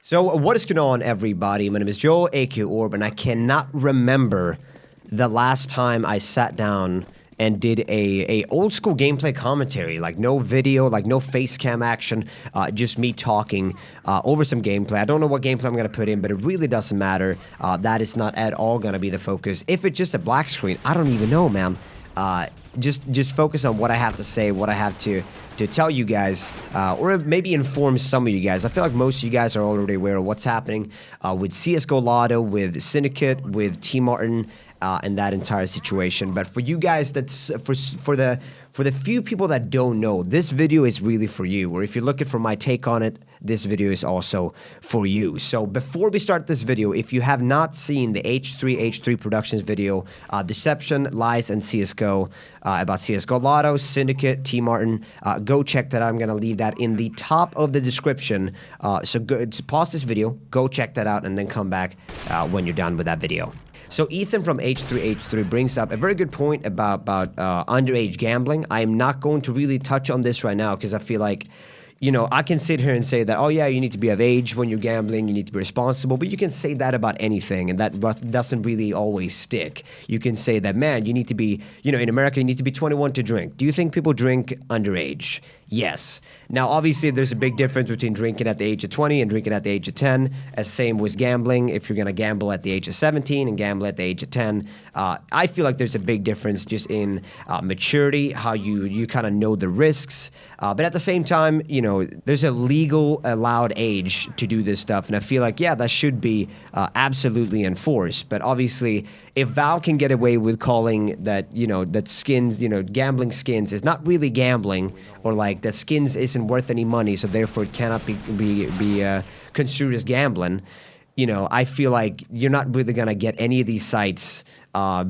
So what is going on, everybody? My name is Joel, aka Orb, and I cannot remember the last time I sat down and did a old school gameplay commentary, like no video, like no face cam action, just me talking over some gameplay. I don't know what gameplay I'm going to put in, but it really doesn't matter. That is not at all going to be the focus. If it's just a black screen, I don't even know, man. Just focus on what I have to say, what I have to tell you guys, or maybe inform some of you guys. I feel like most of you guys are already aware of what's happening with CSGO Lotto, with Syndicate, with T Martin, and that entire situation. But for you guys, that's for the few people that don't know, this video is really for you. Or if you're looking for my take on it, this video is also for you. So before we start this video, if you have not seen the H3 Productions video, Deception, Lies, and CSGO, about CSGO Lotto, Syndicate, T Martin, go check that out. I'm going to leave that in the top of the description. So go, pause this video, go check that out, and then come back when you're done with that video. So Ethan from H3 brings up a very good point about underage gambling. I am not going to really touch on this right now because I feel like, you know, I can sit here and say that, oh yeah, you need to be of age when you're gambling, you need to be responsible, but you can say that about anything, and that doesn't really always stick. You can say that, man, you need to be, you know, in America, you need to be 21 to drink. Do you think people drink underage? Yes. Now, obviously, there's a big difference between drinking at the age of 20 and drinking at the age of 10, as same with gambling. If you're going to gamble at the age of 17 and gamble at the age of 10, I feel like there's a big difference just in maturity, how you kind of know the risks. But at the same time, you know, there's a legal allowed age to do this stuff, and I feel like, yeah, that should be absolutely enforced. But obviously, if Valve can get away with calling that, you know, that skins, you know, gambling skins is not really gambling, or like that skins isn't worth any money, so therefore it cannot be construed as gambling, you know, I feel like you're not really gonna get any of these sites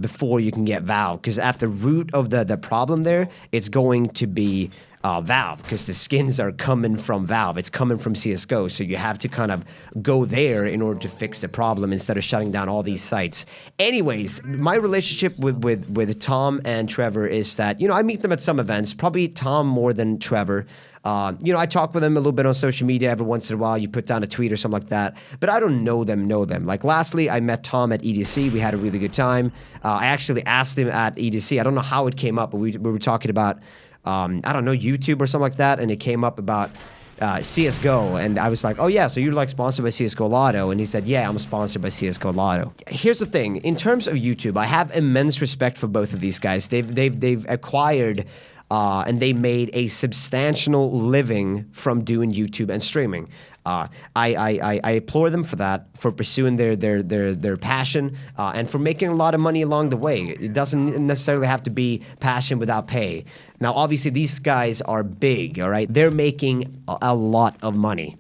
before you can get Valve, because at the root of the problem there, it's going to be Valve, because the skins are coming from Valve. It's coming from CSGO, so you have to kind of go there in order to fix the problem instead of shutting down all these sites. Anyways, my relationship with Tom and Trevor is that, you know, I meet them at some events, probably Tom more than Trevor. You know, I talk with them a little bit on social media every once in a while. You put down a tweet or something like that, but I don't know them. Like, lastly, I met Tom at EDC. We had a really good time. I actually asked him at EDC. I don't know how it came up, but we were talking about, I don't know, YouTube or something like that, and it came up about CSGO, and I was like, oh yeah, so you're like sponsored by CSGO Lotto? And he said, yeah, I'm sponsored by CSGO Lotto. Here's the thing, in terms of YouTube, I have immense respect for both of these guys. They've acquired and they made a substantial living from doing YouTube and streaming. I applaud them for that, for pursuing their passion, and for making a lot of money along the way. It doesn't necessarily have to be passion without pay. Now, obviously, these guys are big, all right? They're making a lot of money.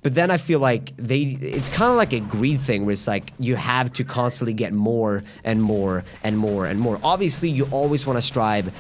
But then I feel like it's kind of like a greed thing where it's like you have to constantly get more and more and more and more. Obviously, you always want to strive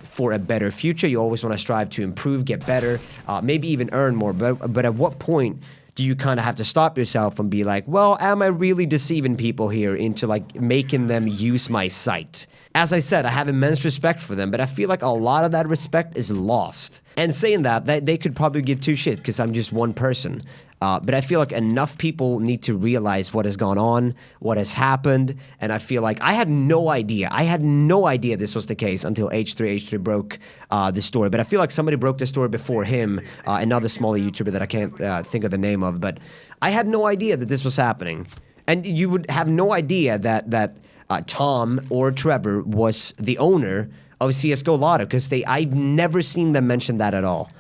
for a better future. You always want to strive to improve, get better, maybe even earn more. But at what point do you kind of have to stop yourself and be like, well, am I really deceiving people here into like making them use my site? As I said, I have immense respect for them, but I feel like a lot of that respect is lost. And saying that they could probably give two shits because I'm just one person. But I feel like enough people need to realize what has gone on, what has happened, and I feel like I had no idea. I had no idea this was the case until H3 broke the story. But I feel like somebody broke the story before him, another smaller YouTuber that I can't think of the name of. But I had no idea that this was happening. And you would have no idea that Tom or Trevor was the owner of CSGO Lotto, because I've never seen them mention that at all.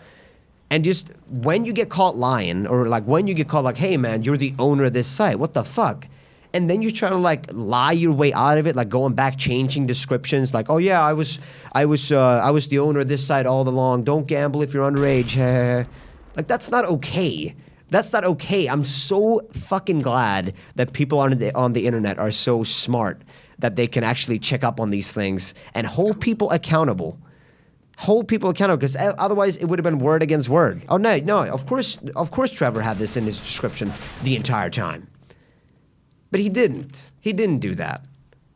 And just when you get caught lying, or like when you get caught like, hey man, you're the owner of this site, what the fuck? And then you try to like lie your way out of it, like going back, changing descriptions, like, oh yeah, I was the owner of this site all along. Don't gamble if you're underage. Like, that's not okay. That's not okay. I'm so fucking glad that people on the internet are so smart that they can actually check up on these things and hold people accountable. Hold people accountable, because otherwise it would have been word against word. Oh no, of course Trevor had this in his description the entire time. But he didn't. He didn't do that.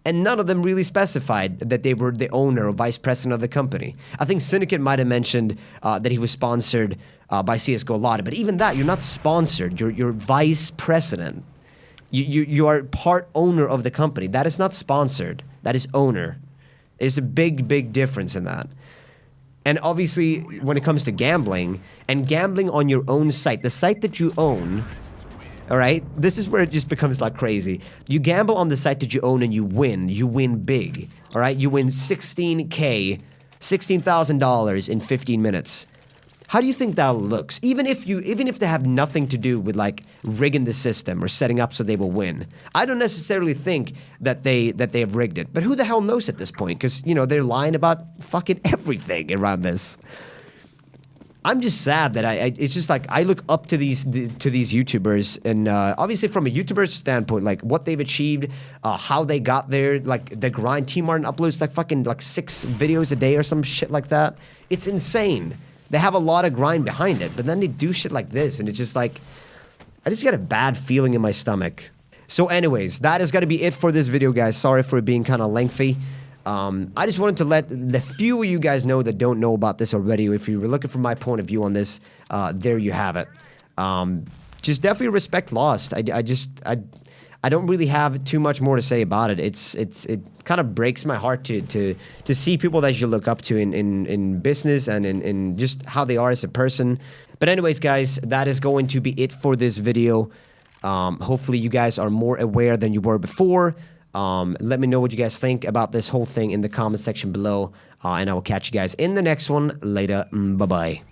And none of them really specified that they were the owner or vice president of the company. I think Syndicate might have mentioned that he was sponsored by CSGO Lotto, but even that, you're not sponsored. You're vice president. You are part owner of the company. That is not sponsored. That is owner. There's a big difference in that. And obviously, when it comes to gambling, and gambling on your own site, the site that you own, all right, this is where it just becomes like crazy. You gamble on the site that you own and you win big, all right? You win $16K, $16,000 in 15 minutes. How do you think that looks? Even if they have nothing to do with like rigging the system or setting up so they will win. I don't necessarily think that they have rigged it, but who the hell knows at this point? Because you know they're lying about fucking everything around this. I'm just sad that it's just like I look up to these YouTubers, and obviously from a YouTuber standpoint, like what they've achieved, how they got there, like the grind. T Martin uploads like fucking like 6 videos a day or some shit like that. It's insane. They have a lot of grind behind it, but then they do shit like this, and it's just like I just get a bad feeling in my stomach. So anyways, that is going to be it for this video, guys. Sorry for it being kind of lengthy. I just wanted to let the few of you guys know that don't know about this already. If you were looking for my point of view on this, there you have it. Just definitely respect Lost. I don't really have too much more to say about it. It kind of breaks my heart to see people that you look up to in business and in just how they are as a person. But anyways, guys, that is going to be it for this video. Hopefully you guys are more aware than you were before. Let me know what you guys think about this whole thing in the comment section below, and I will catch you guys in the next one later. Bye-bye.